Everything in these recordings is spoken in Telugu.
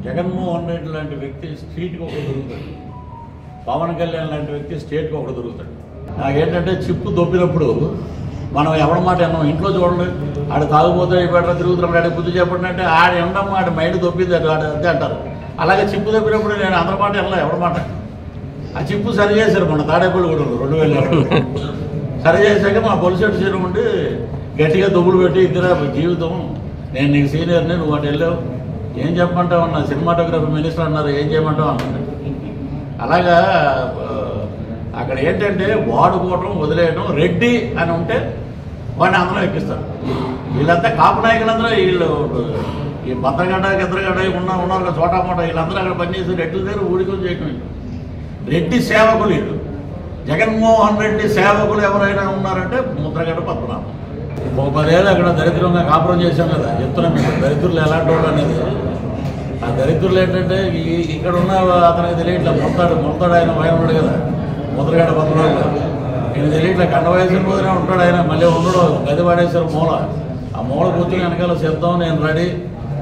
జగన్మోహన్ రెడ్డి లాంటి వ్యక్తి స్ట్రీట్కి ఒకటి దొరుకుతాడు, పవన్ కళ్యాణ్ లాంటి వ్యక్తి స్టేట్కి ఒకటి దొరుకుతాడు. నాకేంటంటే చిప్పు దొబ్బినప్పుడు మనం ఎవరి మాట అన్నాం, ఇంట్లో చూడండి ఆడ తాగుపోతే బెటర్ తిరుగుతున్నాడు, ఆడ బుద్ధి చెప్పండి అంటే ఆడ ఉండమ్మ ఆడ మైండ్ దొబ్బింది అంతే అంటారు. అలాగే చిప్పు దొబ్బినప్పుడు నేను అందరి మాట వెళ్ళా, ఎవరి మాట. ఆ చిప్పు సరి చేశారు మన తాడేపల్లి కూడా 2007 సరి చేశాక మా పొలిసెట్ సీరం ఉండి గట్టిగా దొబ్బులు పెట్టి ఇద్దరు జీవితం నేను నీకు సీనియర్ని, నువ్వు అటు వెళ్ళావు ఏం చెప్పమంటావు అన్న, సినిమాటోగ్రఫీ మినిస్టర్ అన్నారు ఏం చేయమంటావు అన్నాడు. అలాగా అక్కడ ఏంటంటే వాడుకోవటం వదిలేయడం, రెడ్డి అని ఉంటే వాడిని అందరూ ఎక్కిస్తారు. వీళ్ళంతా కాపు నాయకులందరూ వీళ్ళు ఈ బద్దగడ్డ గిద్దరగడ్డ ఉన్నారు కదా చోటామోట, వీళ్ళందరూ అక్కడ పనిచేసి రెడ్డి దగ్గర ఊడికం చేయటం. రెడ్డి సేవకులు వీళ్ళు. జగన్మోహన్ రెడ్డి సేవకులు ఎవరైనా ఉన్నారంటే ముద్రగడ్డ పద్మనాభం. ఒక 10 ఏళ్ళు అక్కడ దరిద్రంగా కాపురం చేశాం కదా, చెప్తున్నాం మీకు దరిద్రులు ఎలాంటి వాళ్ళు అనేది. ఆ దరిద్రులు ఏంటంటే ఇక్కడ ఉన్న అతనికి తెలియట్లా, మొలతాడు ఆయన ఉన్నాడు కదా ముద్రగడ్డ పద్మనాభం, నేను తెలియట్లా కండ వయసు పోతూనే ఉంటాడు ఆయన, మళ్ళీ ఉండడు గది పడేశారు మూల. ఆ మూల కూర్చొని వెనకాల సిద్ధం నేను రెడీ,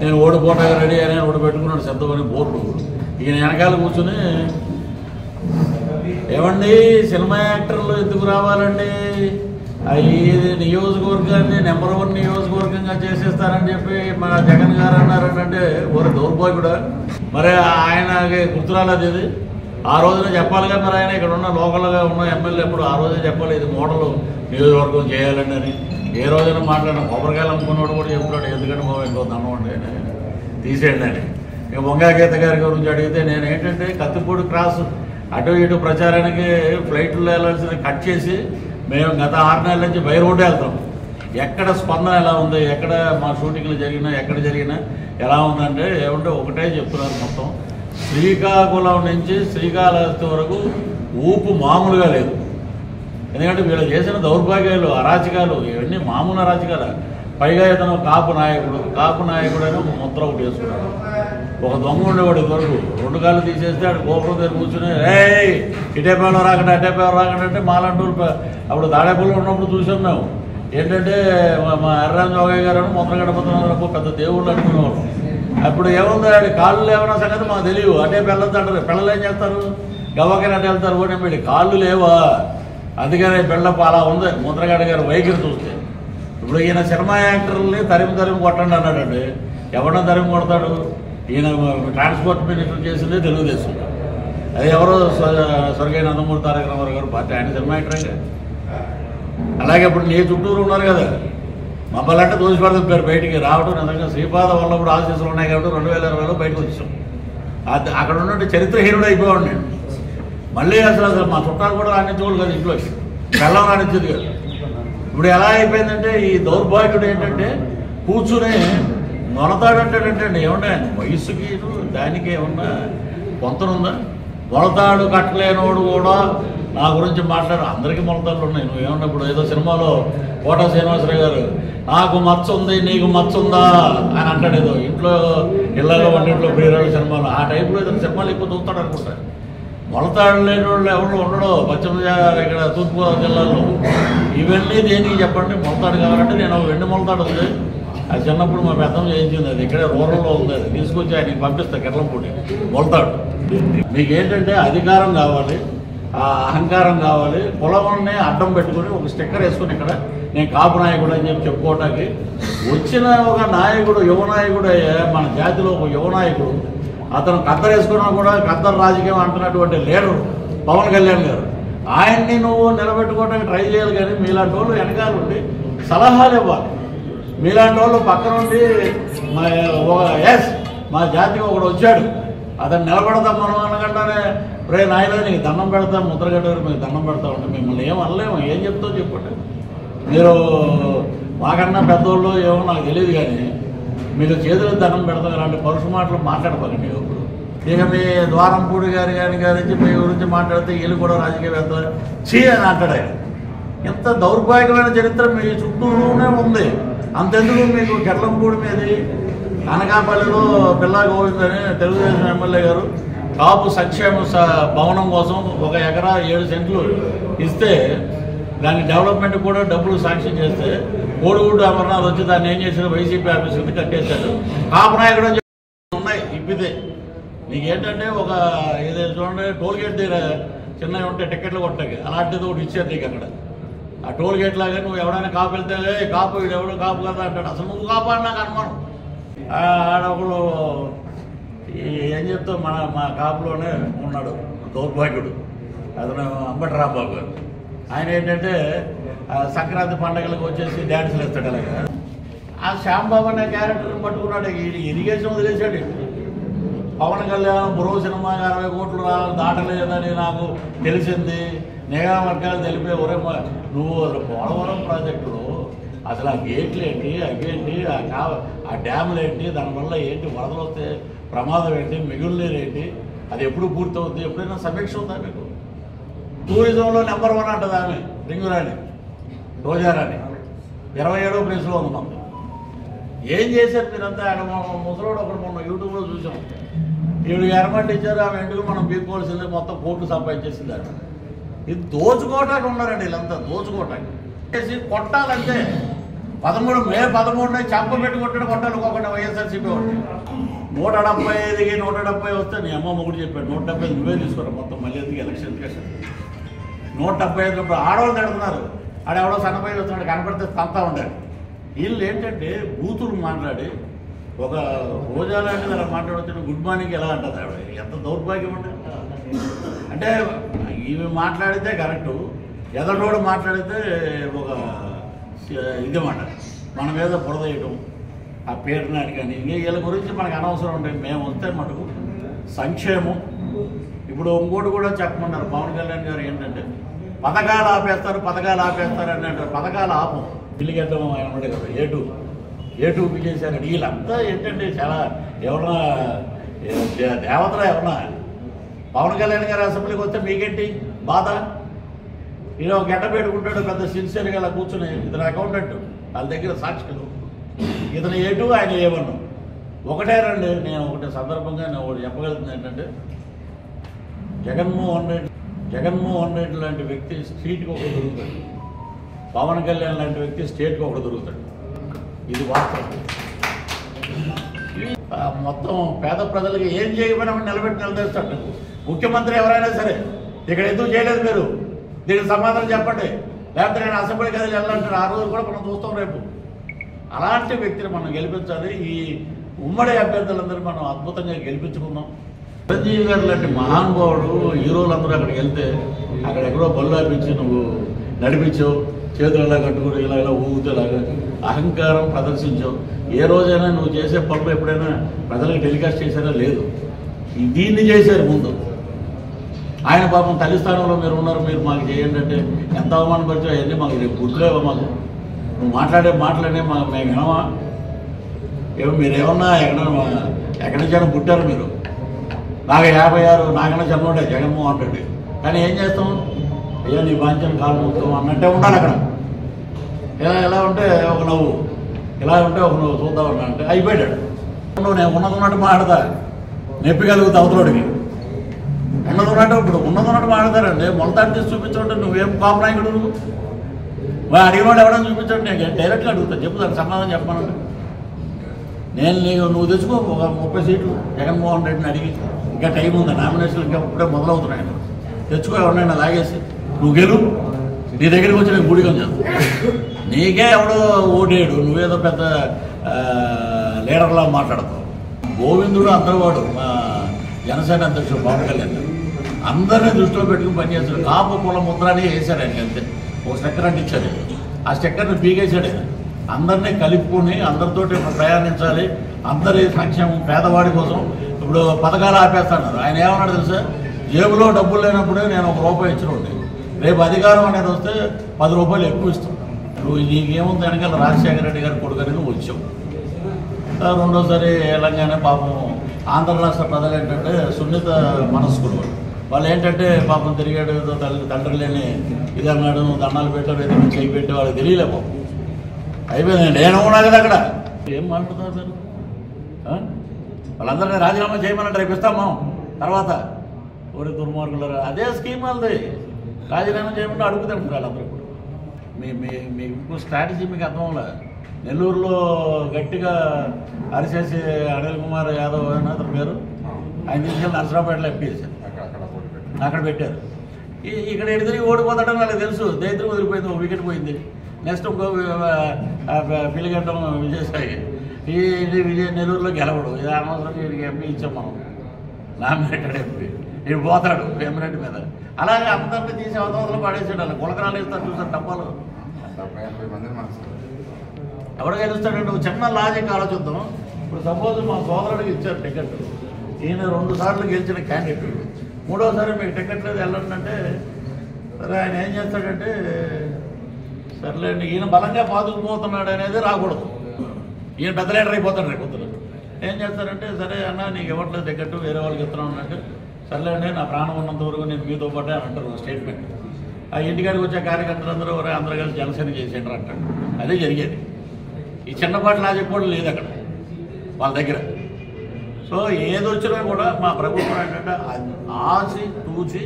నేను ఓడిపోవడానికి రెడీ అని ఓడి పెట్టుకున్నాడు సిద్ధం అని బోర్డు. ఈయన వెనకాల కూర్చొని ఏమండి సినిమా యాక్టర్లు ఎందుకు రావాలండి, ఇది నియోజకవర్గాన్ని నెంబర్ 1 నియోజకవర్గంగా చేసేస్తారని చెప్పి మన జగన్ గారు అన్నారంటే ఓరి దౌర్భాగ్యుడా. మరి ఆయనకి గుర్తురాలేదు ఇది, ఆ రోజున చెప్పాలిగా. మరి ఆయన ఇక్కడ ఉన్న లోకల్గా ఉన్న ఎమ్మెల్యే ఎప్పుడు ఆ రోజే చెప్పాలి ఇది మోడల్ నియోజకవర్గం చేయాలండి అని. ఏ రోజైనా మాట్లాడిన కొబ్బరికాయలు అమ్ముకున్నవాడు కూడా చెప్తున్నాడు ఎందుకంటే బాబు ఇంకో దండం అండి తీసేయండి అని. ఇక వంగా గీత గారి గురించి అడిగితే నేను ఏంటంటే కత్తిపూడి క్రాస్ అటు ఇటు ప్రచారానికి ఫ్లైట్లో వెళ్ళాల్సింది కట్ చేసి మేము గత 6 నెలల నుంచి బై రోడ్డు వెళ్తాం. ఎక్కడ స్పందన ఎలా ఉంది, ఎక్కడ మా షూటింగ్లు జరిగినా ఎక్కడ జరిగినా ఎలా ఉందంటే ఏమంటే ఒకటే చెప్తున్నారు మొత్తం శ్రీకాకుళం నుంచి శ్రీకాళహస్తి వరకు ఊపు మామూలుగా లేదు. ఎందుకంటే వీళ్ళు చేసిన దౌర్భాగ్యాలు అరాచకాలు ఇవన్నీ మామూలు అరాచకాలు. పైగా ఇతను కాపు నాయకుడు అని ఒక ముద్ర ఒకటి వేసుకున్నాడు. ఒక దొంగ ఉండేవాడు వరకు 2 కాళ్ళు తీసేస్తే ఆడు గోపురం దగ్గర కూర్చుని ఇటేపేలో రాకండి అటేపేలో రాకండి అంటే మాలాంటి అప్పుడు తాడేపల్లిలో ఉన్నప్పుడు చూసాం మేము. ఏంటంటే మా ఎర్రాం జోగయ్య గారు అని ముద్రగడ్డ పద్మనాభం పెద్ద దేవుళ్ళు అనుకునేవాళ్ళు. అప్పుడు ఏముంది ఆడి కాళ్ళు లేవన్న సంగతి మాకు తెలియదు. అటే పిల్లలు అంటారు, పిల్లలు ఏం చేస్తారు గవ్వకని అటు వెళ్తారు ఓటే పెళ్ళి, కాళ్ళు లేవా అందుకనే బిల్డప్ అలా ఉంది ముద్రగడ్డ గారు వైఖరి చూస్తే. ఇప్పుడు ఈయన సినిమా యాక్టర్ని తరిమి కొట్టండి అన్నాడండి, ఎవడన్నా తరిమి కొడతాడు? ఈయన ట్రాన్స్పోర్ట్ మినిస్టర్ చేసిందే తెలుగుదేశం, అది ఎవరో స్వర్గీయ నందమూరి తారక రామారావు గారు పార్టీ, ఆయన సినిమా యాక్టరే. అలాగే ఇప్పుడు నీ చుట్టూరు ఉన్నారు కదా మమ్మల్ని అంటే దోషపడతారు పేరు బయటికి రావడం. నిజంగా శ్రీపాద వల్లప్పుడు ఆశీస్సులు ఉన్నాయి కాబట్టి 2020లో బయటకు వచ్చాం. అక్కడ ఉన్నట్టు చరిత్రహీనుడు అయిపోయాడు నేను. మళ్ళీ అసలు మా చుట్టాలు కూడా రాణించేవాళ్ళు కదా, ఇంట్లోకి బెల్లం రాణించేది కదా. ఇప్పుడు ఎలా అయిపోయిందంటే ఈ దౌర్భాగ్యుడు ఏంటంటే కూర్చుని మొలతాడంటాడంటే ఏమన్నా వయస్సుకి దానికి ఏమన్నా పొంతనుందా? మొలతాడు కట్టలేనోడు కూడా నా గురించి మాట్లాడు, అందరికీ మొలతాళ్ళు ఉన్నాయి. నువ్వు ఏమన్నా ఇప్పుడు ఏదో సినిమాలో కోట శ్రీనివాసరావు గారు నాకు మచ్చ ఉంది నీకు మచ్చ ఉందా అని అంటాడు, ఏదో ఇంట్లో ఇళ్ళలో వంటింట్లో ప్రియురాలు సినిమాలో ఆ టైప్లో ఏదైనా సినిమాలు ఎక్కువ చూస్తాడు అనుకుంటా. మొలతాడు లేని వాళ్ళు ఎవరు ఉండడో పశ్చిమ ఇక్కడ తూర్పుగోదావరి జిల్లాలో. ఇవన్నీ దేనికి చెప్పండి, మొలతాడు కావాలంటే నేను వెండి మొలతాడు ఉంది, అది చిన్నప్పుడు మా పెద్దం చేయించింది, అది ఇక్కడే రూరల్లో ఉంది, అది తీసుకొచ్చి ఆయనకి పంపిస్తా కిర్లంపూడి మొలతాడు. మీకేంటంటే అధికారం కావాలి, ఆ అహంకారం కావాలి, పొలవల్ని అడ్డం పెట్టుకుని ఒక స్టిక్కర్ వేసుకుని ఇక్కడ నేను కాపు నాయకుడు అని చెప్పి చెప్పుకోవటానికి వచ్చిన ఒక నాయకుడు, యువ నాయకుడు, మన జాతిలో ఒక యువ నాయకుడు. అతను కత్తర్ వేసుకున్నా కూడా కత్తర్ రాజకీయం అంటున్నటువంటి లీడర్ పవన్ కళ్యాణ్ గారు, ఆయన్ని నువ్వు నిలబెట్టుకోవడానికి ట్రై చేయాలి. కానీ మీలాంటి వాళ్ళు వెనకాల ఉండి సలహాలు ఇవ్వాలి. మీలాంటి వాళ్ళు పక్కన ఉండి మా జాతికి ఒకడు వచ్చాడు అతను నిలబడతాం మనం అనగానే రే నాయన నీకు దండం పెడతాం ముద్రగడ్డ గారు మీకు దండం పెడతా ఉంటే మిమ్మల్ని ఏం అనలేము, ఏం చెప్తావు చెప్పండి. మీరు మాకన్నా పెద్దోళ్ళు ఏమో నాకు తెలియదు, కానీ మీకు చేతులకు దండం పెడతాం ఇలాంటి పరుష మాటలు మాట్లాడపకండి. ఇప్పుడు ఇక మీ ద్వారంపూడి గారి గురించి మీ గురించి మాట్లాడితే వీళ్ళు కూడా రాజకీయవేత్త చీ అని అంటాడు ఆయన. ఎంత దౌర్భాగ్యమైన చరిత్ర మీ చుట్టూనే ఉంది. అంతెందుకు మీకు కిర్లంపూడి మీది అనకాపల్లిలో పిల్లా గోవింద్ అని తెలుగుదేశం ఎమ్మెల్యే గారు కాపు సంక్షేమ భవనం కోసం 1 ఎకరా 7 సెంట్లు ఇస్తే దాని డెవలప్మెంట్ కూడా డబ్బులు శాంక్షన్ చేస్తే కోడిగుడ్డు అమర్నాథ్ వచ్చి దాన్ని ఏం చేశారు వైసీపీ ఆఫీస్ కింద కట్టేశారు. కాపు నాయకుడు ఉన్నాయి ఇప్పితే నీకేంటంటే ఒక ఏదైనా చూడండి టోల్ గేట్ దగ్గర చిన్నవి ఉంటే టికెట్లు కొట్టాయి అలాంటిది ఒకటి ఇచ్చారు నీకు అక్కడ. ఆ టోల్ గేట్ లాగా నువ్వు ఎవడైనా కాపు వెళ్తే కాపు వీడు ఎవడో కాపు కదా అంటాడు. అసలు నువ్వు కాపు అని నాకు అనుమానం. ఆడప్పుడు ఏం చెప్తావు మా కాపులోనే ఉన్నాడు దౌర్భాగ్యుడు, అతను అంబటి రాంబాబు గారు. ఆయన ఏంటంటే సంక్రాంతి పండుగలకు వచ్చేసి డ్యాన్సులు వేస్తాడు. అలాగా ఆ శ్యాంబాబు అనే క్యారెక్టర్ని పట్టుకున్నాడు. ఇరిగేషన్ వదిలేశాడు. పవన్ కళ్యాణ్ బ్రో సినిమా 60 కోట్లు దాటలేదని నాకు తెలిసింది. నిఘా వర్గాలు తెలిపే ఒరే నువ్వు పోలవరం ప్రాజెక్టులో అసలు ఆ గేట్లు ఏంటి, అవేంటి, ఆ డ్యాములు ఏంటి, దానివల్ల ఏంటి, వరదలు వస్తే ప్రమాదం ఏంటి, మిగులు నీరు ఏంటి, అది ఎప్పుడు పూర్తవుతుంది, ఎప్పుడైనా సమీక్ష ఉందా మీకు? టూరిజంలో నెంబర్ 1 అంటది ఆమె రింగురాణి రోజారాణి. 27వ ప్లేస్లో ఉంది మనకు. ఏం చేశారు మీరంతా? ఆయన ముసలోడు ఒకటి మొన్న యూట్యూబ్లో చూసాం. ఈవిడ ఎరమంటి ఇచ్చారు, ఆమె ఎందుకు మనం బీక్కోవాల్సిందే, మొత్తం కోట్లు సంపాదించేసింది. ఆయన ఇది దోచుకోవటానికి ఉన్నారండి. వీళ్ళంతా దోచుకోవటానికి చేసి కొట్టాలంటే 13 మే 13 చంప పెట్టి కొట్టాలి ఒక్కొక్కటి వైఎస్ఆర్సీపీ ఒకటి. 175కి 170 వస్తే నీ అమ్మ మొగుడు చెప్పాడు 175 నువ్వే తీసుకోరా మొత్తం మళ్ళీ ఎందుకు ఎలక్షన్ 175 ఇప్పుడు ఆడవాళ్ళు నడుతున్నారు. ఆడెవడో సన్నపై వస్తున్నాడు, కనపడితే తంతా ఉండాలి. వీళ్ళు ఏంటంటే బూతులు మాట్లాడి ఒక రోజా లాంటిది అలా మాట్లాడుతున్న గుడ్ మార్నింగ్ ఎలా అంటుంది ఆవిడ. ఎంత దౌర్భాగ్యం ఉంటుంది అంటే ఇవి మాట్లాడితే కరెక్టు, ఎదటోడు మాట్లాడితే ఒక ఇదేమాట మన మీద బురదయటం, ఆ పేరునాటి కానీ వీళ్ళ గురించి మనకు అనవసరం ఉంటాయి. మేము వస్తే మటుకు సంక్షేమం. ఇప్పుడు ఇంకోటి కూడా చెప్పమన్నారు పవన్ కళ్యాణ్ గారు ఏంటంటే పథకాలు ఆపేస్తారు అని అంటారు. పథకాలు ఆపం, బిల్లుగెట్టం ఆయన ఉన్నాడు కదా ఏ2 చేశారు. వీళ్ళంతా ఏంటంటే చాలా ఎవరన్నా దేవతలు ఎవరన్నా. పవన్ కళ్యాణ్ గారు అసెంబ్లీకి వస్తే మీకేంటి బాధ? ఈయన ఒక గడ్డ పెట్టుకుంటాడు పెద్ద సిన్సియర్గా అలా కూర్చుని. ఇతను అకౌంటెంట్, వాళ్ళ దగ్గర సాక్షులు. ఇతను ఏ2 ఆయన ఏ1. ఒకటే రండి. నేను ఒకటి సందర్భంగా నేను ఒకటి చెప్పగలుగుతుంది ఏంటంటే జగన్మోహన్ రెడ్డి లాంటి వ్యక్తి స్ట్రీట్కి ఒకటి దొరుకుతాడు, పవన్ కళ్యాణ్ లాంటి వ్యక్తి స్టేట్కి ఒకటి దొరుకుతాడు. ఇది వాస్తవం. మొత్తం పేద ప్రజలకి ఏం చేయకపోయినా నిలబెట్టి నిలదీస్తాడు. ముఖ్యమంత్రి ఎవరైనా సరే ఇక్కడ ఎందుకు చేయలేదు మీరు, దీనికి సమాధానం చెప్పండి, లేకపోతే నేను అసెంబ్లీ గదిలో వెళ్ళాలంటారు. ఆ రోజు కూడా మనం చూస్తాం రేపు. అలాంటి వ్యక్తిని మనం గెలిపించాలి. ఈ ఉమ్మడి అభ్యర్థులందరూ మనం అద్భుతంగా గెలిపించుకుందాం. చిరంజీవి గారు లాంటి మహానుభావుడు హీరోలందరూ అక్కడికి వెళ్తే అక్కడెక్కడో బళ్ళు ఆపించి నువ్వు నడిపించావు, చేతులు ఇలా కట్టుకుని ఇలా ఊగుతేలాగా అహంకారం ప్రదర్శించావు. ఏ రోజైనా నువ్వు చేసే పనులు ఎప్పుడైనా ప్రజలకు టెలికాస్ట్ చేశారా? లేదు. దీన్ని చేశారు ముందు. ఆయన పాపం తల్లి స్థానంలో మీరు ఉన్నారు, మీరు మాకు చేయండి అంటే ఎంత అవమానపరిచో అవన్నీ మాకు రేపు గుర్తులేవా? మాకు నువ్వు మాట్లాడే మాటలనే మేము వినవా? మీరేమన్నా ఎక్కడి నుంచైనా పుట్టారు మీరు. నాకు 56 నాకన్నా చన్నోడే జగన్మోహన్ రెడ్డి. కానీ ఏం చేస్తాం? అయ్యా నీ బాంఛను కాలు మొత్తం అన్నట్టే ఉండాలి అక్కడ. ఎలా ఉంటే ఒక నవ్వు, ఇలా ఉంటే ఒక నువ్వు చూద్దామన్నా అంటే అయిపోయాడు. నేను ఉన్నదన్నట్టు మాట్లాడతా, నొప్పి కలుగుతా అవతలోడికి. ఉన్నదన్నట్టు ఇప్పుడు ఉన్నదన్నట్టు మాట్లాడతారండి. మొలతాడు తీసి చూపించండి. నువ్వేం కాపనాయకుడు నువ్వు అడిగినోడు ఎవడని చూపించండి. నేను డైరెక్ట్గా అడుగుతా, చెప్పు దానికి సమాధానం చెప్పమనండి. నువ్వు తెచ్చుకో ఒక 30 సీట్లు జగన్మోహన్ రెడ్డిని అడిగి. ఇంకా టైం ఉంది, నామినేషన్లు ఇంకా ఇప్పుడే మొదలవుతున్నాయి. తెచ్చుకో ఎవరినైనా లాగేసి నువ్వు గెలు. నీ దగ్గరికి వచ్చి నేను గుడిగా చేస్తాను. నీకే ఎవడో ఓటేయడు, నువ్వేదో పెద్ద లీడర్లా మాట్లాడతావు. గోవిందుడు అందరివాడు మా జనసేన అధ్యక్షుడు పవన్ కళ్యాణ్ అందరినీ దృష్టిలో పెట్టుకుని పనిచేస్తాడు. కాపు కుల ముద్ర అని వేశాడు ఆయనకి. అంతే ఒక స్టిక్కర్ అంటే ఇచ్చాడు. ఆ స్టిక్కర్ని పీకేశాడు. అందరినీ కలుపుకొని అందరితోటి ప్రయాణించాలి, అందరి సంక్షేమం పేదవాడి కోసం. ఇప్పుడు పథకాలు ఆపేస్తాడు. ఆయన ఏమన్నాడు తెలుసా? జేబులో డబ్బులు లేనప్పుడే నేను ₹1 ఇచ్చినోండి, రేపు అధికారం అనేది వస్తే ₹10 ఎక్కువ ఇస్తాం. నువ్వు నీకేముంది వెనకాల రాజశేఖర రెడ్డి గారి కొడుకు అనేది వచ్చావు. రెండోసారి వెళ్ళంగానే పాపం ఆంధ్ర రాష్ట్ర ప్రజలు ఏంటంటే సున్నిత మనస్కులు. వాళ్ళు ఏంటంటే పాపం తిరిగాడు, తండ్రి లేని ఇది అన్నాడు, దండాలు పెట్టాడు, ఏదైనా చేయి పెట్టి వాళ్ళకి తెలియలే పాపం. అయిపోయింది. నేను ఉన్నా కదా అక్కడ. ఏం మాట్లాడుతున్నారు మీరు? వాళ్ళందరినీ రాజీనామా చేయమని రేపిస్తాము. తర్వాత ఓరి దుర్మార్గులు అదే స్కీమ్ వాళ్ళది. రాజీనామా చేయమంటే అడుగుతాడు వాళ్ళందరూ. ఇప్పుడు మీకు స్ట్రాటజీ మీకు అర్థం అవ్వలే. నెల్లూరులో గట్టిగా అరిచేసి అనిల్ కుమార్ యాదవ్ అని అతని పేరు ఆయన తీసుకెళ్ళి నరసరావుపేటలో ఎంపీ చేశారు, అక్కడ పెట్టారు. ఇక్కడ ఎడిదిరి ఓడిపోతాడని వాళ్ళకి తెలుసు. దైత్రం వదిలిపోయింది, ఒక వికెట్ పోయింది. నెక్స్ట్ ఇంకో పిలిగడ్డం విజయసాయి, ఈ నెల్లూరులో గెలవడు. ఇది అనవసరం, వీడికి ఎంపీ ఇచ్చాం మనం, నామినేటెడ్ ఎంపీ. వీడు పోతాడు ఎమ్మెల్యే మీద. అలాగే అందరినీ తీసి అవతవతలు పడేసాడు. అలా గులకరాలు ఇస్తారు చూసారు డబ్బాలు. ఎవరు గెలుస్తాడంటే ఒక చిన్న లాజిక్ ఆలోచిద్దాం. ఇప్పుడు సపోజ్ మా సోదరుడికి ఇచ్చారు టికెట్, ఈయన 2 సార్లు గెలిచిన క్యాండిడేట్, 3వసారి మీకు టికెట్ లేదు వెళ్ళండి అంటే, సరే ఆయన ఏం చేస్తాడంటే, సర్లేండి ఈయన బలంగా పాతుకుపోతున్నాడు అనేది రాకూడదు, ఈయన పెద్ద లీడర్ అయిపోతాడు రేపు పొద్దున. ఏం చేస్తారంటే, సరే అన్న నీకు ఇవ్వట్లేదు టికెట్, వేరే వాళ్ళకి ఇస్తున్నాను అన్నట్టు, సర్లేండి నా ప్రాణం ఉన్నంత వరకు నేను మీతో పాటే అని అంటారు స్టేట్మెంట్. ఆ ఇంటికాడికి వచ్చే కార్యకర్తలందరూ అందరూ కలిసి జనసేన చేసేయండి అంటాడు. అదే జరిగేది. ఈ చిన్నపాటి లాజిక్ కూడా లేదు అక్కడ వాళ్ళ దగ్గర. సో ఏదొచ్చినా కూడా మా ప్రభుత్వం ఏంటంటే ఆచి తూచి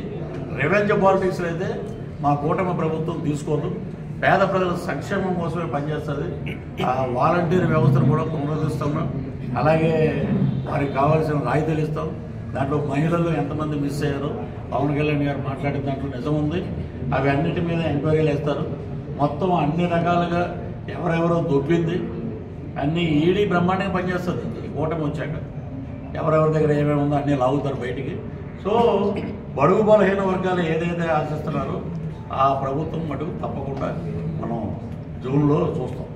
రెవెన్యూ పాలిటిక్స్ అయితే మా కూటమి ప్రభుత్వం తీసుకోదు. పేద ప్రజల సంక్షేమం కోసమే పనిచేస్తుంది. ఆ వాలంటీర్ వ్యవస్థను కూడా పునరుద్ధరిస్తున్నాం. అలాగే వారికి కావాల్సిన రాయితీలు ఇస్తాం. దాంట్లో మహిళలు ఎంతమంది మిస్ అయ్యారో పవన్ కళ్యాణ్ గారు మాట్లాడిన దాంట్లో నిజం ఉంది. అవి అన్నిటి మీద ఎంక్వైరీలు వేస్తారు. మొత్తం అన్ని రకాలుగా ఎవరెవరో దొబ్బింది అన్నీ ఈడీ బ్రహ్మాండంగా పనిచేస్తుంది. ఈ కూటమి వచ్చాక ఎవరెవరి దగ్గర ఏమేమి ఉందో అన్నీ లాగుతారు బయటికి. సో బడుగు బలహీన వర్గాలు ఏదైతే ఆశిస్తున్నారో ఆ ప్రభుత్వం మటుకు తప్పకుండా మనం జూన్లో చూస్తాం.